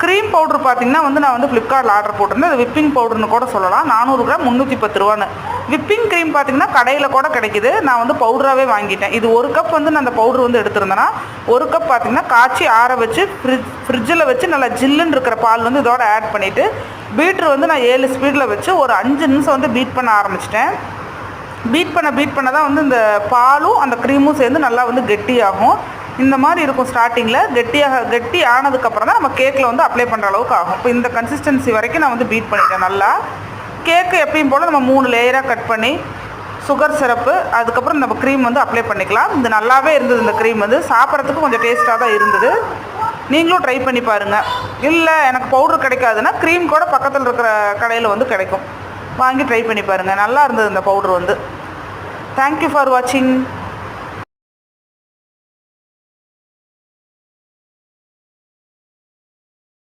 Cream powder பார்த்திங்கன்னா வந்து நான் வந்து ஃப்ளிப்கார்ட்டில் ஆர்டர் போட்டிருந்தேன். அது விப்பிங் பவுடர்னு கூட சொல்லலாம். 400 கிராம் 310 ரூபான்னு. விப்பிங் க்ரீம் பார்த்திங்கன்னா கடையில் கூட கிடைக்கிது. நான் வந்து பவுடராகவே வாங்கிட்டேன். இது 1 கப் வந்து நான் அந்த பவுட்ரு வந்து எடுத்திருந்தேன்னா 1 கப் பார்த்திங்கன்னா காய்ச்சி ஆற வச்சு ஃப்ரிட்ஜில் வச்சு நல்லா ஜில்லுன்னு இருக்கிற பால் வந்து இதோட ஆட் பண்ணிவிட்டு பீட்ரு வந்து நான் 7 ஸ்பீடில் வச்சு ஒரு 5 நிமிஷம் வந்து பீட் பண்ண ஆரம்பிச்சிட்டேன். பீட் பண்ண தான் வந்து இந்த பாலும் அந்த க்ரீமும் சேர்ந்து நல்லா வந்து கெட்டியாகும். இந்த மாதிரி இருக்கும். ஸ்டார்டிங்கில் கெட்டி ஆனதுக்கப்புறம் தான் நம்ம கேக்கில் வந்து அப்ளை பண்ணுற அளவுக்கு ஆகும். இப்போ இந்த கன்சிஸ்டன்சி வரைக்கும் நான் வந்து பீட் பண்ணிட்டேன் நல்லா. கேக்கு எப்பயும் போல் நம்ம 3 லேயராக கட் பண்ணி சுகர் சிரப்பு அதுக்கப்புறம் நம்ம க்ரீம் வந்து அப்ளை பண்ணிக்கலாம். இது நல்லாவே இருந்தது. இந்த க்ரீம் வந்து சாப்பிட்றதுக்கு கொஞ்சம் டேஸ்ட்டாக தான் இருந்தது. நீங்களும் ட்ரை பண்ணி பாருங்கள். இல்லை எனக்கு பவுட்ரு கிடைக்காதுன்னா க்ரீம் கூட பக்கத்தில் இருக்கிற கடையில் வந்து கிடைக்கும். வாங்கி ட்ரை பண்ணி பாருங்கள். நல்லா இருந்தது இந்த பவுட்ரு வந்து. தேங்க்யூ ஃபார் வாட்சிங்.